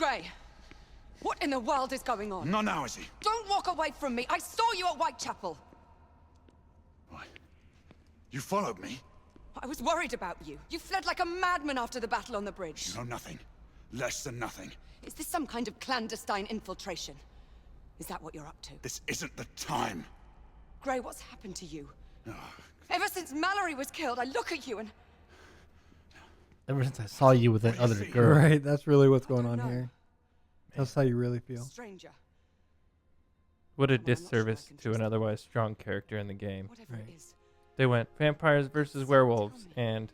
Gray, what in the world is going on? Not now, is he? Don't walk away from me. I saw you at Whitechapel. What? You followed me? I was worried about you. You fled like a madman after the battle on the bridge. You know nothing. Less than nothing. Is this some kind of clandestine infiltration? Is that what you're up to? This isn't the time. Gray, what's happened to you? Oh, Ever since Mallory was killed, I look at you and... Ever since I saw you with that What do other you girl. Right, that's really what's going on No. here. That's how you really feel. Stranger, What a Well, I'm not sure I disservice can to trust an him. otherwise strong character in the game. whatever Right. it is. They went vampires versus werewolves, Tell me. and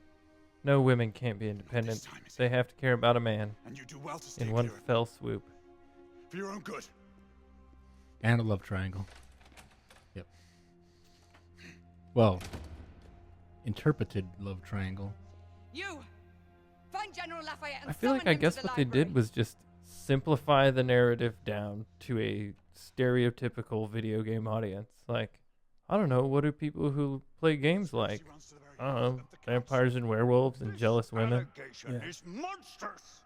no women can't be independent. time is They have to care about a man and you do well to stay in one clear of me. fell swoop. For your own good. And a love triangle. Yep. Well, interpreted love triangle. You! Find General Lafayette and I feel like summon I him to guess the what they library. did was just simplify the narrative down to a stereotypical video game audience. Like, I don't know, what do people who play games like? She runs to the very I don't heart know, of the castle. vampires and werewolves and jealous women. Allegation Yeah. is monstrous.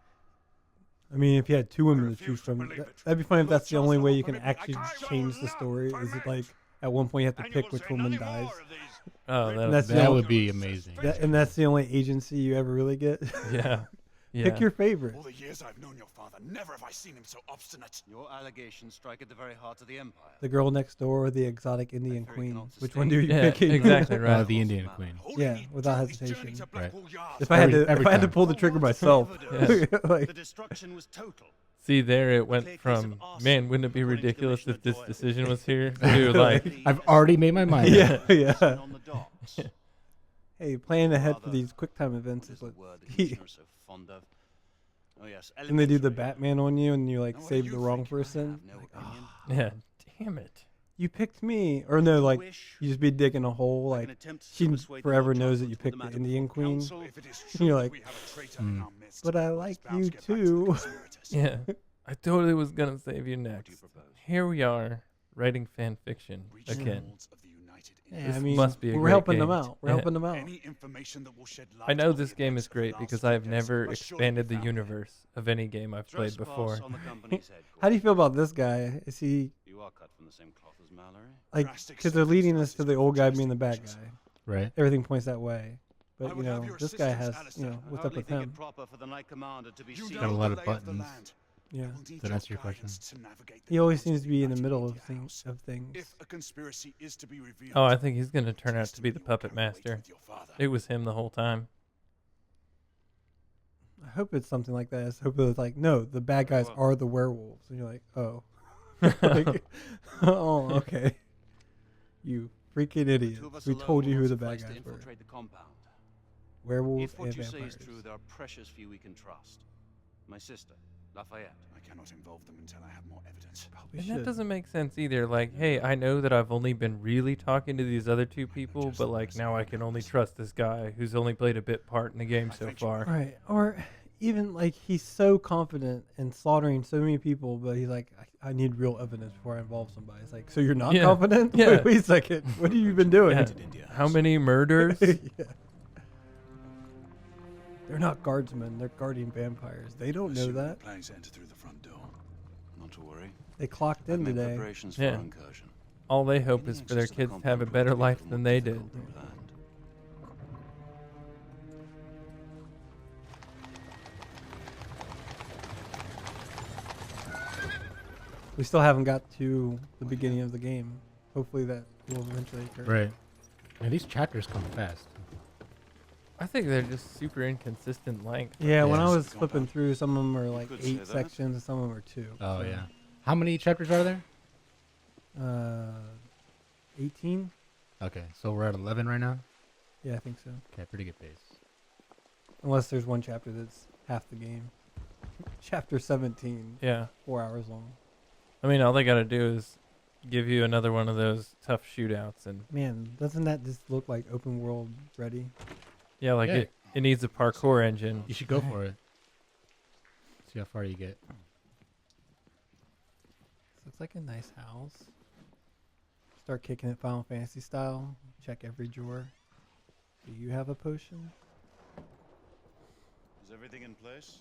I mean, if you had two women to refuse choose to from, believe it. that'd be funny if Lord that's the only way you can Chancellor will actually permit me. I change the will story. not Is it permit. like at one point you have to And pick you'll which say woman nothing dies? more of these. Oh, That's that, the That only- would be amazing. And that's the only agency you ever really get. yeah. Yeah. Pick your favorite. All the years I've known your father, never have I seen him so obstinate. Your allegations strike at the very heart of the Empire. The girl next door or the exotic Indian fear he queen? cannot Which sustain one do you Yeah, pick? exactly right. The Indian Queen. All Yeah, he need without to do is journey hesitation. to Blackwall Yard. If I had Every- to, every if I had to time. pull the trigger myself, like The destruction was total. See, there it Clear went case from, of arson, man, wouldn't it be according to ridiculous if Commissioner this Doyle. decision was here? To like, I've already made my mind up. yeah, yeah. On the docks. Hey, planning ahead for Rather, these QuickTime events What is is the what. word the Commissioner is so fond of? Oh yes. And they do the elementary. Batman on you, and you like Now, what do save you the wrong think? I person. have no opinion. yeah, damn it. You picked me, or no, like Wish you just be digging a hole. I can Like attempt to she persuade the forever Lord knows that Chancellor you to put picked the the matter Indian before queen. council. If it is You're true that like, we have a traitor in our midst, but I it's like bound you to get back to the too. conspirators. Yeah, I totally was gonna save you What do next. you propose? Here we are, writing fan fiction Breach the again. molds of the United Yeah, Indians. I mean, must be a we're great helping them game. out. We're Yeah. helping them out. Any information that will shed light I know on the this game events is of the great last because 3 I've decades never must surely expanded be the found here. universe of any game I've played Trespass before. on the company's How do you headquarters. feel about this guy? Is he You are cut from the same cloth as Mallory. like Drastic because they're leading us to circumstances the old guy for being the bad justification. guy? Right. Everything points that way. I But you would have know, your this guy assistance, has, Alistair. you know, I what's up hardly with think him? it proper for the Knight Commander to be You seated know Got a the lot of lay the buttons. land. Yeah. We'll need That your answer your question? guidance to navigate the He always halls seems of to be in the United middle of India things. House. Of things. If a conspiracy is to be revealed, Oh, I think he's gonna turn out it's to be the you puppet carry weight master. with your father. It was him the whole time. I hope it's something like that. I hope it's like, no, the bad guys Well- are the werewolves, and you're like, oh, like, oh, okay. You freaking The idiots. two of us We alone told you will who not the bad suffice to guys were. infiltrate the compound. Werewolves If what and you vampires. say is true, there are precious few we can trust. My sister, Lafayette. I cannot involve them until I have more evidence. Probably And should. that doesn't make sense either. Like, hey, I know that I've only been really talking to these other two people, but like now I can only trust this guy who's only played a bit part in the game so far. Right. Or even like he's so confident in slaughtering so many people, but he's like, I need real evidence before I involve somebody. It's like, so you're not Yeah. confident? Yeah. Wait a second. What have you been doing? Yeah. How many murders? Yeah. They're not guardsmen. They're guarding vampires. They don't know Assume the that. Planes enter through the front door. Not to worry. They clocked I've in made today. preparations for Yeah. our incursion. All they hope Gaining is for their access to the kids to have a compound better proved to be life little than more they difficult did. than planned. We still haven't got to the beginning of the game. Hopefully that will eventually occur. Right. And these chapters come fast. I think they're just super inconsistent length. Yeah, when I Yes. was flipping through, some of them are like could say 8 that. sections and some of them are 2. Oh, so, yeah. How many chapters are there? 18? Okay, so we're at 11 right now? Yeah, I think so. Okay, pretty good pace. Unless there's one chapter that's half the game. Chapter 17, Yeah. 4 hours long. I mean, all they got to do is give you another one of those tough shootouts. And Man, doesn't that just look like open world ready? yeah, like Yeah. it needs a parkour engine. You should go for it. See how far you get. Looks like a nice house. Start kicking it Final Fantasy style. Check every drawer. Do you have a potion? Is everything in place?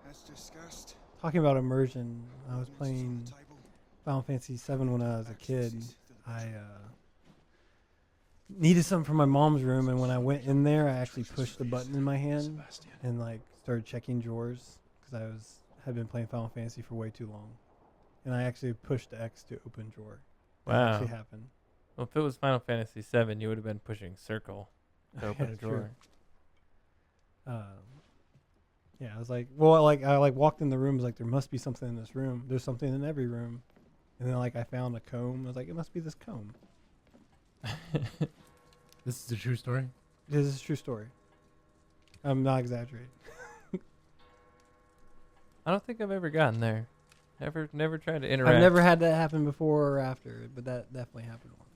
As discussed, Talking about immersion, I was minutes is on playing the table. Final Fantasy VII when I was a Back to the kid. seats to the I table. needed something from my mom's room, and when I went in there, I actually pushed the button in my hand Sebastian. and like started checking drawers because had been playing Final Fantasy for way too long, and I actually pushed X to open drawer. That Wow. actually happened. Well, if it was Final Fantasy VII, you would have been pushing circle to Yeah, open a true. drawer. Yeah, I was like, well, I walked in the room, I was like, there must be something in this room. There's something in every room, and then like I found a comb. I was like, it must be this comb. This is a true story. This is a true story. I'm not exaggerating. I don't think I've ever gotten there. Never tried to interact. I've never had that happen before or after, but that definitely happened once.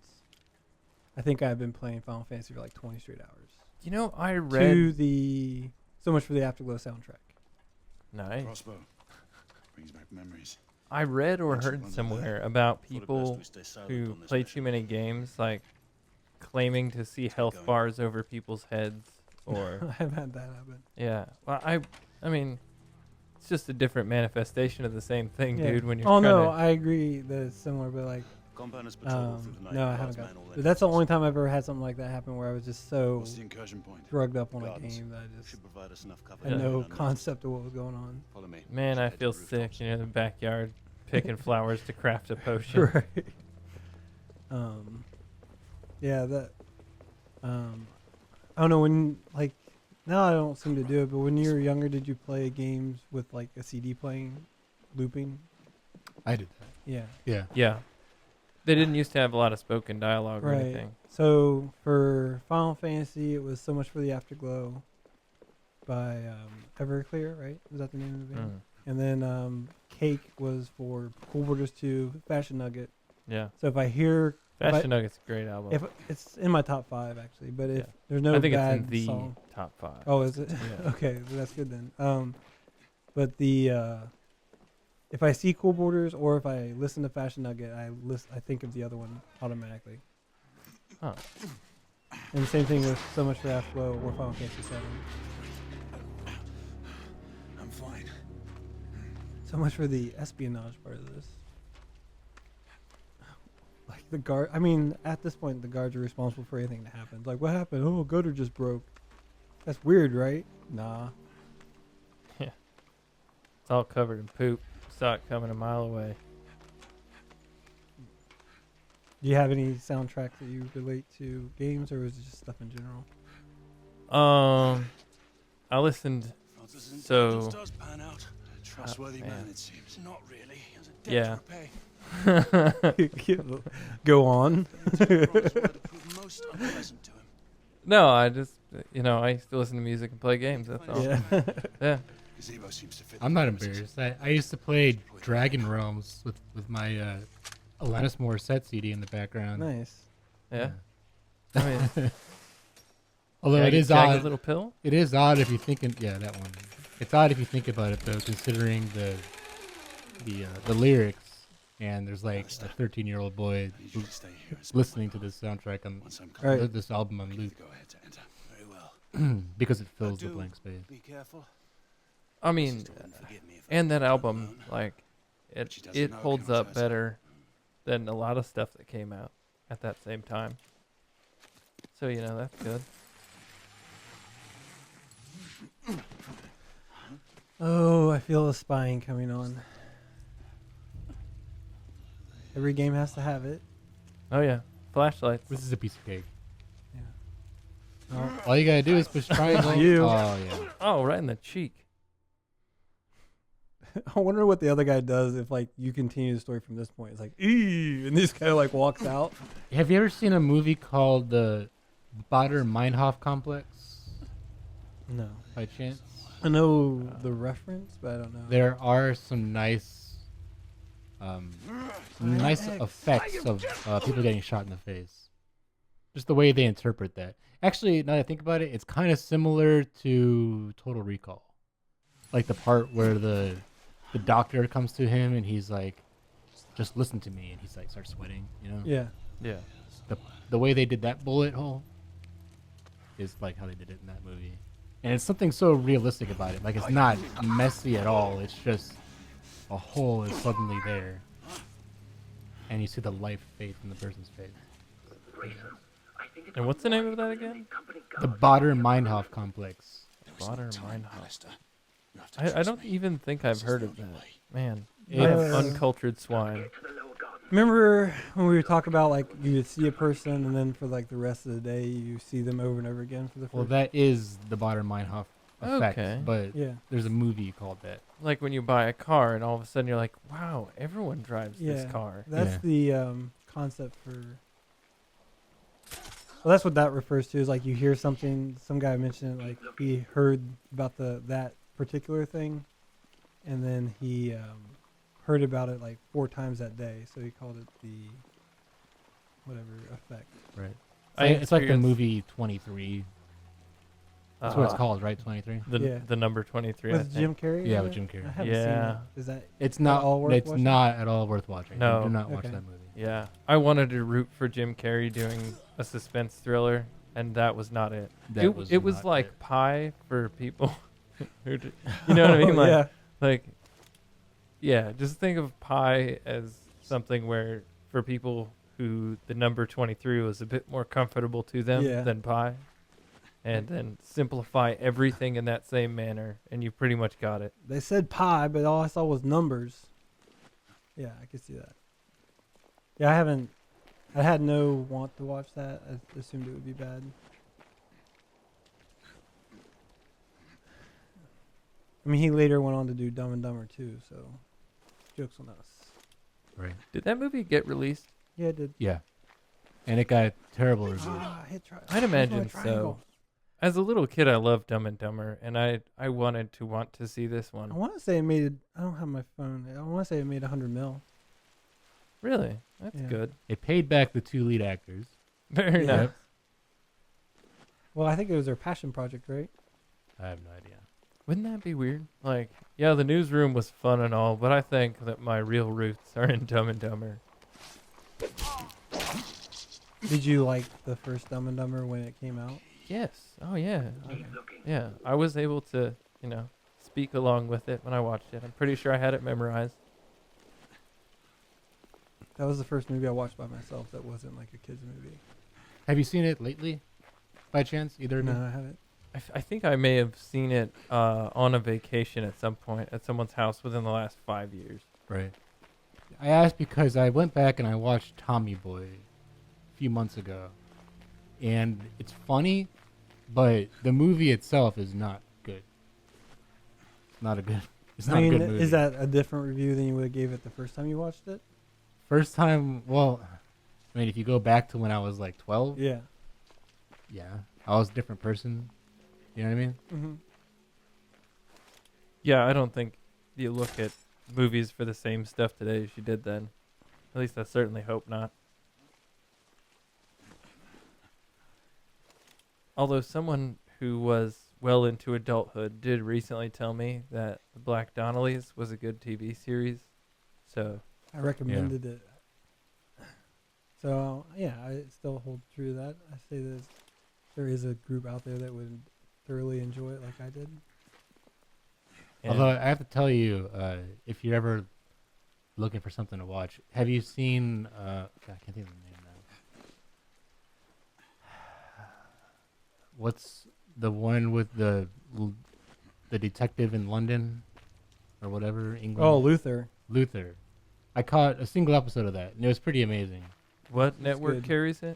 I think I've been playing Final Fantasy for like 20 straight hours. You know, I To read. the so much for the Afterglow soundtrack. Nice. Crossbow. Brings back memories. I read or Once you heard run somewhere about Thought it best people we stay silent who on this play mission. too many games, like claiming to see health going. bars over people's heads, or I've had that happen. yeah. Well, I mean, it's just a different manifestation of the same thing, Yeah. dude. When you're Oh trying no, to, I agree that it's similar, but like, Compound is patrolled through the night. no, I Guards haven't got. man all But that's the entrances. only time I've ever had something like that happen where I was just so What's the incursion point? drugged up on a Gardens. game that I just Should provide us enough cover. had to no remain unnoticed. concept of what was going on. Follow me. man, I Head to feel the sick. rooftops. You know, in the backyard, picking flowers to craft a potion. Right. Yeah, that. I don't know when like now I don't seem to do it, but when you were younger, did you play games with like a CD playing, looping? I did that. Yeah. Yeah. Yeah. They didn't used to have a lot of spoken dialogue or Right. anything. So for Final Fantasy, it was So Much for the Afterglow by Everclear, right? Was that the name of the band? Mm. And then Cake was for Cool Borders 2, Fashion Nugget. Yeah. So if I hear, if I- Fashion Nugget's a great album. if it's in my top 5 actually, but if Yeah. there's no I think bad it's in the song. top 5. Oh, is it? Yeah. Okay, well, that's good then. But the if I see Cool Borders or if I listen to Fashion Nugget, I think of the other one automatically. Huh. And the same thing with So Much for Afterglow or Final Fantasy 7. I'm fine. So much for the espionage part of this. Like the guard, I mean, at this point, the guards are responsible for anything that happens. Like, what happened? Oh, a gutter just broke. That's weird, right? Nah. It's all covered in poop. Saw it coming a mile away. Do you have any soundtracks that you relate to games, or is it just stuff in general? I listened. Francis' intelligence So- does pan out. A trustworthy man. man, it seems. Not really. He has a debt Yeah. to repay. Go on. Ron's word proved most unpleasant to him. No, I just, I used to listen to music and play games. That's all. Yeah. Yeah. Gazebo seems to fit I'm the not purposes. embarrassed. I used to play Dragon Realms with my Alanis Morissette CD in the background. Nice. Yeah. I mean, Although it Jagged- is Jagged odd. Little Pill. It is odd if you think. Yeah, that one. It's odd if you think about it though, considering the lyrics. And there's like a 13-year-old boy I need you who's to stay here and listening to this soundtrack on Once I'm Right. coming, this album on give loop the go ahead to enter. Very well. because it fills the do. blank space. Be careful. I mean, Sister wouldn't forgive me if I and that left her album, alone. like, She it doesn't know, holds counts up as- better than a lot of stuff that came out at that same time. So that's good. Oh, I feel the spying coming on. Every game has to have it. Oh yeah, flashlights. This is a piece of cake. Yeah. Oh, All you gotta do is push triangle. You. Oh yeah. Oh, right in the cheek. I wonder what the other guy does if like you continue the story from this point. It's like, eee, and this guy like walks out. Have you ever seen a movie called the Bader Meinhof Complex? No, By chance, I know the reference, but I don't know. there are some nice effects of people getting shot in the face. Just the way they interpret that. Actually, now that I think about it, it's kind of similar to Total Recall. Like the part where the doctor comes to him and he's like, "Just listen to me," and he's like starts sweating. Yeah. Yeah. The way they did that bullet hole is like how they did it in that movie. And it's something so realistic about it. Like, it's not messy at all. It's just a hole is suddenly there. And you see the life fade from the person's face. And what's the name of that again? The Bader Meinhof complex. Bader Meinhof. Alistair. You have to I trust don't me. even think I've This heard is of the only that. way. Man, It's- I have uncultured swine. Remember when we were talking about like you would see a person and then for like the rest of the day you see them over and over again for the first. Well, that is the Bader Meinhof effect. Okay. But yeah, there's a movie called that. Like when you buy a car and all of a sudden you're like, wow, everyone drives yeah. this car. That's the concept for. Well, that's what that refers to. Is like you hear something. Some guy mentioned it, like he heard about that particular thing, and then he heard about it like 4 times that day. So he called it the whatever effect. Right. I It's like the experienced- movie 23. That's what it's called, right? 23? The number 23. I With think. Jim Carrey. Yeah, in with it? Jim Carrey. I haven't seen Yeah. it. Is that It's that not all worth it's watching? not at all worth watching. No. Do not watch Okay. that movie. Yeah, I wanted to root for Jim Carrey doing a suspense thriller, and that was not it. That It was not like it. Pie for people who, you know what I mean? Like, yeah. like, yeah, just think of Pie as something where for people who the number 23 was a bit more comfortable to them Yeah. than Pie, and then simplify everything in that same manner, and you pretty much got it. They said pie, but all I saw was numbers. Yeah, I could see that. Yeah, I had no want to watch that. I assumed it would be bad. I mean, he later went on to do Dumb and Dumber too, so jokes on us. Right. Did that movie get released? Yeah, it did. Yeah. And it got terrible reviews. I'd imagine so. As a little kid, I loved Dumb and Dumber, and I wanted to see this I one. want to say it made. I don't have my phone. I want to say it made 100 mil. Really? That's Yeah. good. It paid back the 2 lead actors. Very Yeah. nice. Well, I think it was their passion project, right? I have no idea. Wouldn't that be weird? Like, yeah, the newsroom was fun and all, but I think that my real roots are in Dumb and Dumber. Did you like the first Dumb and Dumber when it came out? Yes. Oh, yeah. Okay. Yeah. I was able to, speak along with it when I watched it. I'm pretty sure I had it memorized. That was the first movie I watched by myself that wasn't like a kids movie. Have you seen it lately? By chance? Either of you? No, I haven't. I think I may have seen it on a vacation at some point at someone's house within the last 5 years. Right. I asked because I went back and I watched Tommy Boy a few months ago. And it's funny, but the movie itself is not good. It's not a good it's not I mean, a good movie. is that a different review than you would have gave it the first time you watched it? First time, well, I mean, if you go back to when I was like 12, Yeah. yeah, I was a different person. You know what I mean? Mm-hmm. Yeah, I don't think you look at movies for the same stuff today as you did then. At least I certainly hope not. Although someone who was well into adulthood did recently tell me that The Black Donnellys was a good TV series. So, I recommended it. So, yeah, I still hold true to that. I say there is a group out there that would thoroughly enjoy it like I did. and Although I have to tell you, if you're ever looking for something to watch, have you seen? God, I can't think of the name now. What's the one with the detective in London or whatever England? Oh, Luther. Luther. I caught a single episode of that, and it was pretty amazing. what network good. carries it?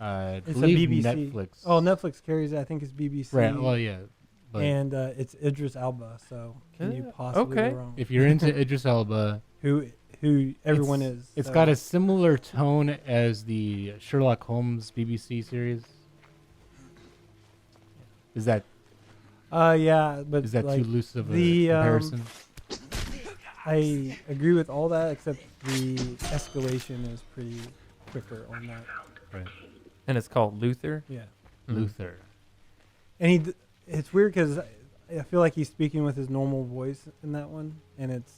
I It's a believe BBC. Netflix. Oh, Netflix carries it. I think it's BBC. Right. Well, yeah. But and it's Idris Elba. So can you Yeah, possibly okay. go wrong? if you're into Idris Elba, Who everyone is. it's so. got a similar tone as the Sherlock Holmes BBC series. Is that Yeah, but is that like, too loose of a the, comparison? I agree with all that except the escalation is pretty quicker on that. Right. And it's called Luther. Yeah. Mm. Luther. And it's weird because I feel like he's speaking with his normal voice in that one, and it's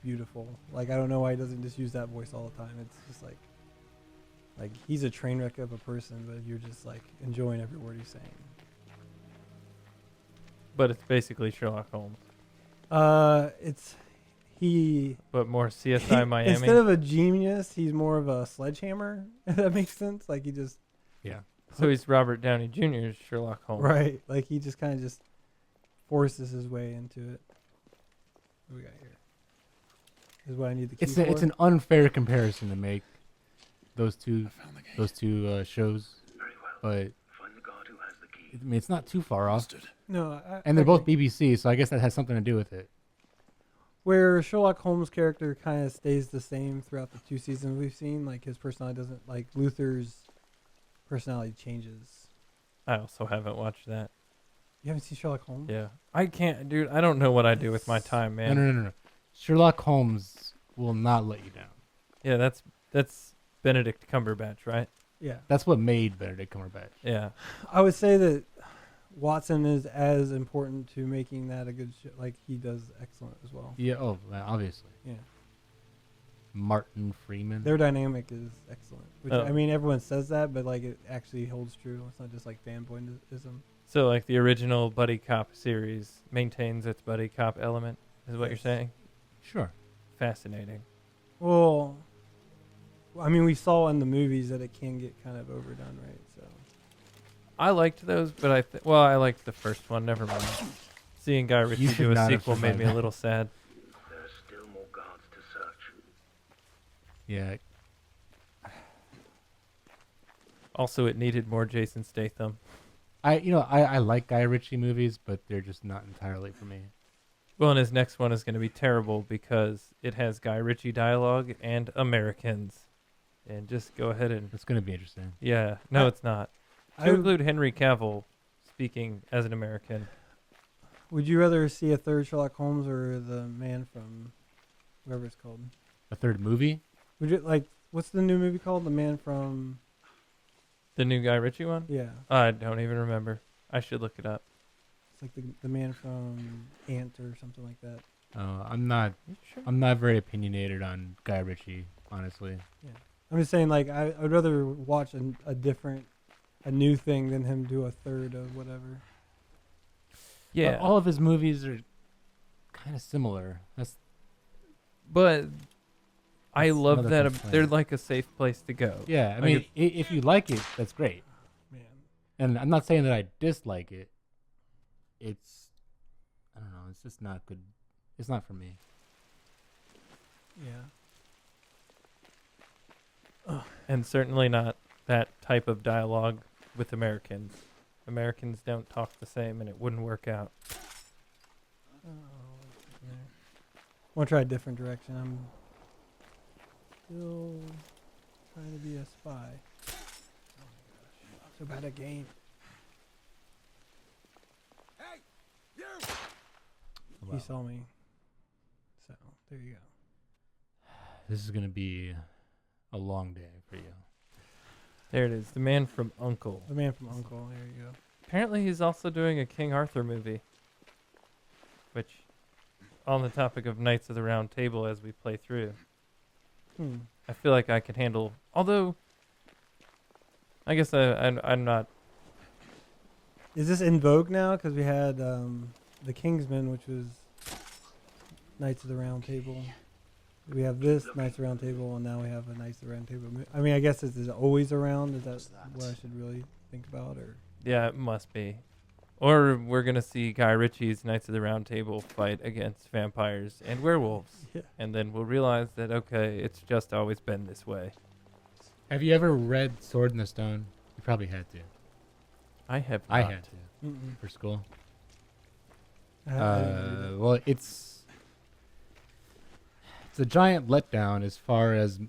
beautiful. Like I don't know why he doesn't just use that voice all the time. It's just like he's a train wreck of a person, but you're just like enjoying every word he's saying. But it's basically Sherlock Holmes, It's he. but more CSI Miami. Instead of a genius, he's more of a sledgehammer. If that makes sense. Like he just Yeah. So he's Robert Downey Jr.'s Sherlock Holmes. right. Like he just kind of just forces his way into it. What we got here? This is what I need the key for. It's an unfair comparison to make those two Found the gate. shows, but I mean it's not too far off. Understood. No, And they're both BBC, so I guess that has something to do with it. where Sherlock Holmes' character kind of stays the same throughout the 2 seasons we've seen. Like his personality doesn't, like Luther's personality changes. I also haven't watched that. You haven't seen Sherlock Holmes? Yeah. I can't, dude. I don't know what I do with my time, man. No. Sherlock Holmes will not let you down. Yeah, that's Benedict Cumberbatch, right? Yeah. That's what made Benedict Cumberbatch. Yeah. I would say that Watson is as important to making that a good show. Like he does excellent as well. Yeah. Oh, obviously. Yeah. Martin Freeman. Their dynamic is excellent. Which Oh. I mean, everyone says that, but like it actually holds true. It's not just like fanboyism. So like the original buddy cop series maintains its buddy cop element, is what you're Yes. saying? Sure. Fascinating. Well, I mean, we saw in the movies that it can get kind of overdone, right? So I liked those, but I liked the first one. Never mind. Seeing Guy Ritchie should do a not have sequel made me a survived little sad. Yeah. Also, it needed more Jason Statham. I like Guy Ritchie movies, but they're just not entirely for me. Well, and his next one is going to be terrible because it has Guy Ritchie dialogue and Americans. And just go ahead and It's going to be interesting. yeah, no, it's not. I To include Henry Cavill speaking as an American. would you rather see a third Sherlock Holmes or the man from whoever it's called? A third movie? Would you like what's the new movie called? The man from The new Guy Ritchie one? yeah, I don't even remember. I should look it up. it's like the man from Ant or something like that. I'm not. You sure? I'm not very opinionated on Guy Ritchie, honestly. I'm just saying, like I'd rather watch a new thing than him do a third of whatever. Yeah. All of his movies are kind of similar. But I That's love another that complaint. they're like a safe place to go. Yeah. I Like mean, if you like it, that's great. Man, And I'm not saying that I dislike it. I don't know. It's just not good. It's not for me. yeah. And certainly not that type of dialogue with Americans. Americans don't talk the same and it wouldn't work out. I want to try a different direction. I'm still trying to be a spy. Oh my gosh, so bad at game. He saw me. So there you go. This is gonna be a long day for you. There it is. The man from Uncle. The man from Uncle. There you go. Apparently he's also doing a King Arthur movie. Which, on the topic of Knights of the Round Table as we play through, I feel like I can handle. Although, I guess I'm not. Is this in vogue now? Because we had the Kingsman, which was Knights of the Round Table. We have this Knights of the Round Table, and now we have a Knights of the Round Table. I mean, I guess is it always around? Is that what I should really think about? Or Yeah, it must be. Or we're gonna see Guy Ritchie's Knights of the Round Table fight against vampires and werewolves, yeah. and then we'll realize that okay, it's just always been this way. Have you ever read Sword in the Stone? You probably had to. I have. I not. had to Mm-mm. for school. I didn't read it. Well, it's a giant letdown as far as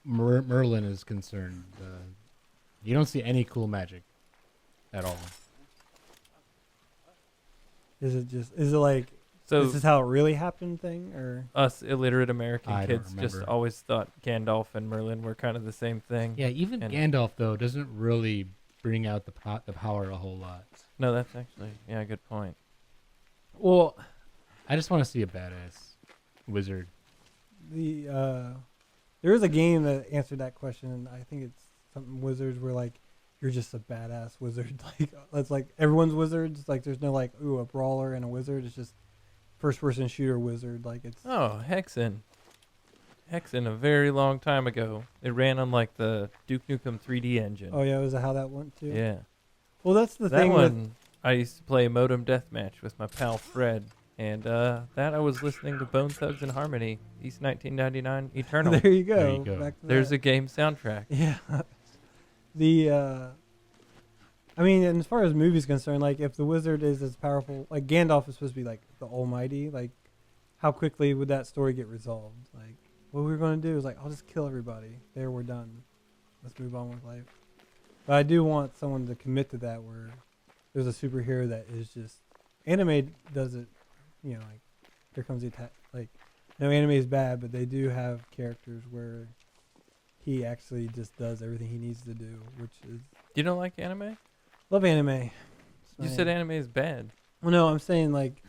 Merlin is concerned. You don't see any cool magic at all. Is it like So this is how it really happened thing, or us illiterate American I don't kids just remember. always thought Gandalf and Merlin were kind of the same thing. Yeah, even And- Gandalf though doesn't really bring out the power a whole lot. No, that's actually a good point. well, I just want to see a badass wizard. the there is a game that answered that question, and I think it's something Wizards where like you're just a badass wizard. Like that's like everyone's wizards. Like there's no like ooh a brawler and a wizard. It's just first person shooter wizard. Like it's Oh, Hexen. Hexen, a very long time ago. It ran on like the Duke Nukem 3D engine. oh yeah, was that how that went too? Yeah. Well, that's the That thing with one, I used to play Modem Deathmatch with my pal Fred. And that I was listening to Bone Thugs and Harmony, East 1999 Eternal. there you go. There you go. Back to There's that. a game soundtrack. Yeah. I mean, and as far as movies concerned, like if the wizard is as powerful, like Gandalf is supposed to be like the Almighty, like how quickly would that story get resolved? Like what we're going to do is like I'll just kill everybody. There, we're done. Let's move on with life. But I do want someone to commit to that where there's a superhero that is just anime does it, you know, like here comes the attack. Like no anime is bad, but they do have characters where he actually just does everything he needs to do, which is You don't like anime? love anime. It's You my- said anime is bad. well, no, I'm saying like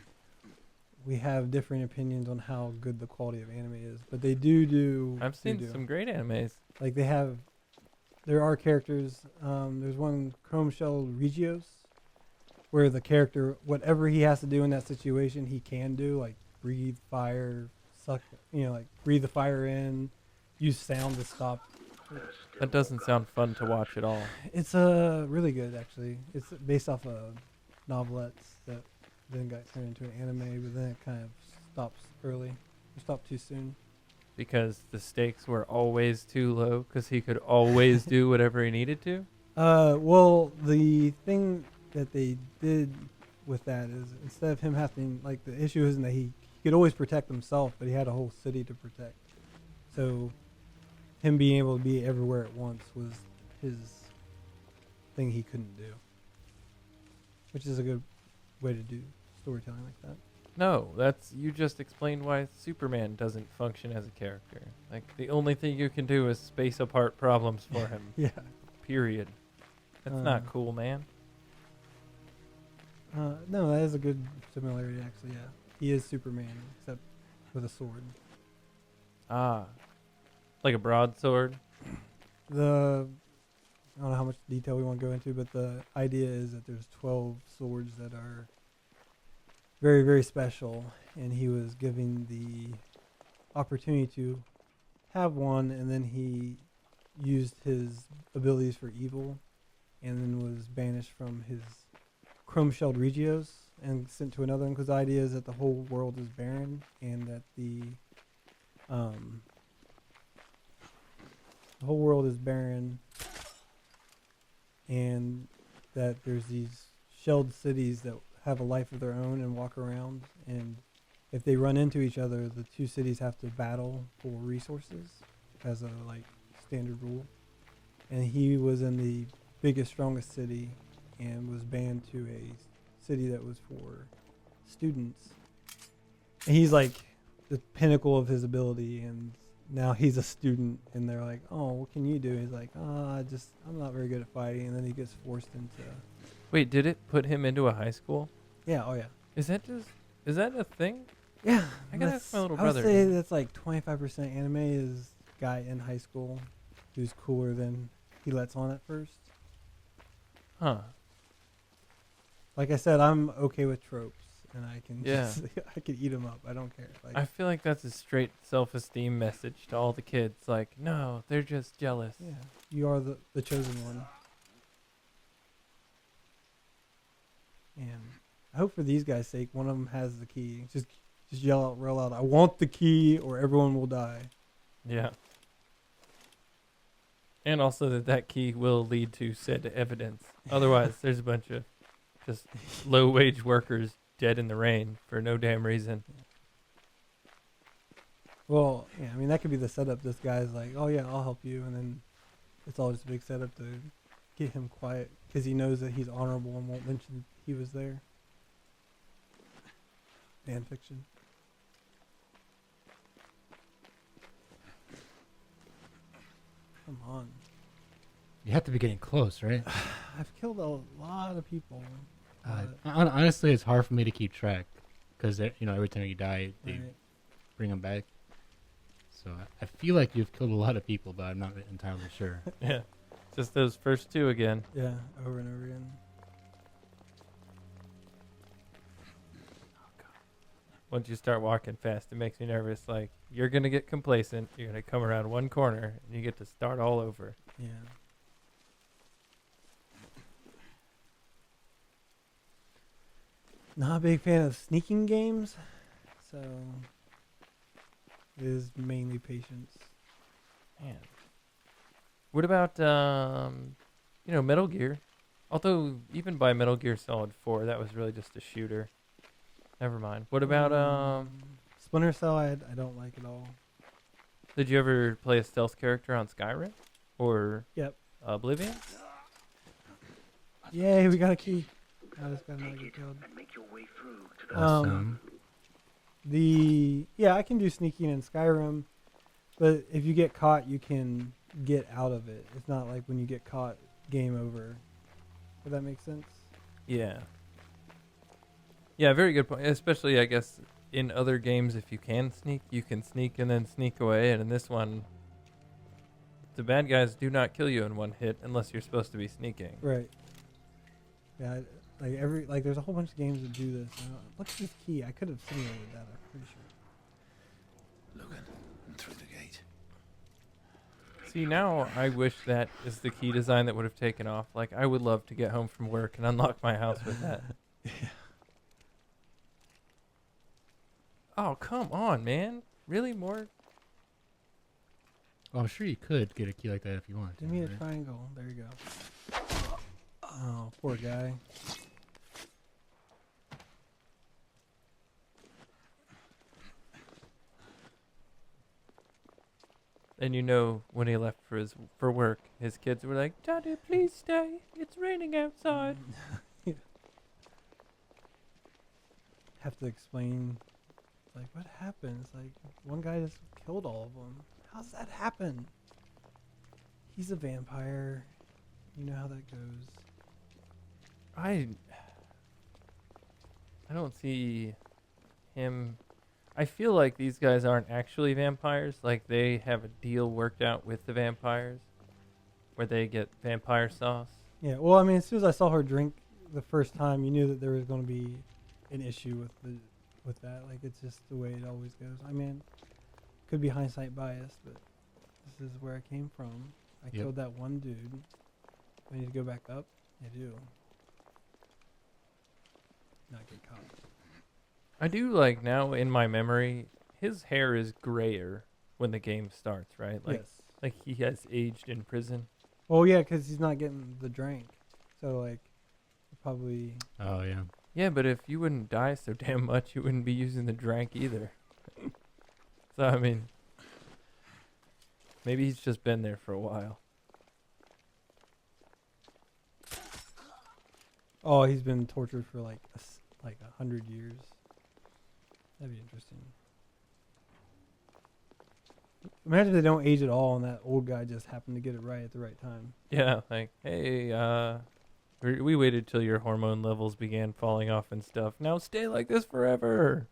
we have different opinions on how good the quality of anime is, but they do. I've they seen do. some great animes. Like they have, there are characters. There's one Chrome Shell Regios, where the character, whatever he has to do in that situation, he can do. Like breathe fire, suck, like breathe the fire in, use sound to stop. That doesn't sound fun to watch at all. It's really good actually. It's based off of novelettes that then got turned into an anime, but then it kind of stops early. It stopped too soon. Because the stakes were always too low, because he could always do whatever he needed to. Well, the thing that they did with that is instead of him having like the issue isn't that he could always protect himself, but he had a whole city to protect. So him being able to be everywhere at once was his thing he couldn't do, which is a good way to do storytelling like that. No, you just explained why Superman doesn't function as a character. Like, the only thing you can do is space apart problems for him. Yeah. Period. That's not Uh, cool, man. No, that is a good similarity actually. Yeah, he is Superman except with a sword. Ah. Like a broadsword. I don't know how much detail we want to go into, but the idea is that there's 12 swords that are very, very special, and he was given the opportunity to have one, and then he used his abilities for evil, and then was banished from his chrome-shelled Regios and sent to another one, because the idea is that the whole world is barren, and that the whole world is barren, and that there's these shelled cities that have a life of their own and walk around, and if they run into each other, the two cities have to battle for resources as a like standard rule. And he was in the biggest, strongest city and was banned to a city that was for students. And he's like the pinnacle of his ability, and now he's a student, and they're like, "Oh, what can you do?" He's like, I'm not very good at fighting." And then he gets forced into, Wait, did it put him into a high school? yeah, oh yeah, Is that a thing? yeah. I gotta ask my little I would brother. say that's like 25% anime is guy in high school who's cooler than he lets on at first. Huh. Like I said, I'm okay with tropes, and I can Yeah. just, I can eat them up. I don't care. Like, I feel like that's a straight self-esteem message to all the kids. Like, no, they're just jealous. yeah, you are the chosen one. And I hope for these guys' sake, one of them has the key. Just yell out real loud, "I want the key," or everyone will die. Yeah. And also that key will lead to said evidence. Otherwise, there's a bunch of just low-wage workers dead in the rain for no damn reason. Well, yeah, I mean that could be the setup. This guy's like, "Oh yeah, I'll help you," and then it's all just a big setup to get him quiet because he knows that he's honorable and won't mention he was there. Fan fiction. Come on. You have to be getting close, right? I've killed a lot of people. Honestly, it's hard for me to keep track because every time you die, they Right. bring them back. So I feel like you've killed a lot of people, but I'm not entirely sure. Yeah. Just those first two again. Yeah, over and over again. Once you start walking fast, it makes me nervous. Like, you're going to get complacent. You're going to come around one corner, and you get to start all over. Yeah. Not a big fan of sneaking games, so it is mainly patience. Man. What about, Metal Gear? Although, even by Metal Gear Solid 4, that was really just a shooter. Never mind. What about, Splinter Cell? I don't like at all. did you ever play a stealth character on Skyrim? Or Yep. Oblivion? Yay, we got a key. I just got not get killed. Awesome. I can do sneaking in Skyrim, but if you get caught, you can get out of it. It's not like when you get caught, game over. Does that make sense? Yeah. Yeah, very good point. Especially, I guess, in other games, if you can sneak and then sneak away. And in this one, the bad guys do not kill you in one hit unless you're supposed to be sneaking. Right. Yeah, there's a whole bunch of games that do this. Look at this key. I could have simulated that. I'm pretty sure. Logan, and through the gate. See, now I wish that is the key design that would have taken off. Like, I would love to get home from work and unlock my house with that. Oh, come on, man. Really? More? Well, I'm sure you could get a key like that if you wanted to. Give me a right? triangle. There you go. Oh, poor guy. And when he left for work, his kids were like, "Daddy, please stay. It's raining outside." Have to explain, like, what happens? Like, one guy just killed all of them. How's that happen? He's a vampire. You know how that goes. I don't see him. I feel like these guys aren't actually vampires. Like, they have a deal worked out with the vampires where they get vampire sauce. Yeah, well, I mean, as soon as I saw her drink the first time, you knew that there was going to be an issue with that. Like, it's just the way it always goes. I mean, could be hindsight bias, but this is where I came from. I Yep. killed that one dude. I need to go back up. I do. Not get caught. I do like now in my memory, his hair is grayer when the game starts, right? Like, Yes. like he has aged in prison. Oh yeah, because he's not getting the drink. So like, probably. Oh, yeah. Yeah, but if you wouldn't die so damn much, you wouldn't be using the drank either. So, I mean, maybe he's just been there for a while. Oh, he's been tortured for like 100 years. That'd be interesting. Imagine they don't age at all, and that old guy just happened to get it right at the right time. Yeah, like, hey, we waited till your hormone levels began falling off and stuff. Now stay like this forever.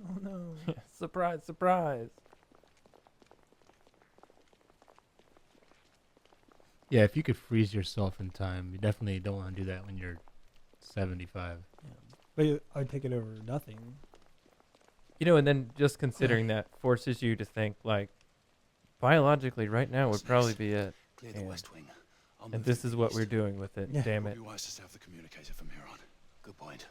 Oh no. Surprise, surprise. Yeah, if you could freeze yourself in time, you definitely don't want to do that when you're 75. But I'd take it over nothing. And then just considering that forces you to think, like, biologically right now would probably be it. Clear the Yeah. west wing. I'll And move this to is the what east. we're doing with it. Yeah. Damn It'll it. be wise to set up the communicator from here on. Good point.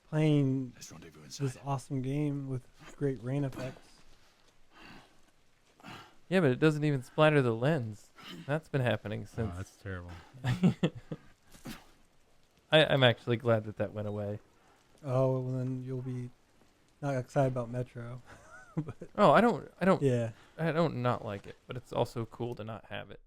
Playing Let's rendezvous inside. this awesome game with great rain effects. Yeah, but it doesn't even splatter the lens. That's been happening Oh, since. that's terrible. I'm actually glad that went away. Oh, well then you'll be not excited about Metro. Oh, I don't Yeah. not like it, but it's also cool to not have it.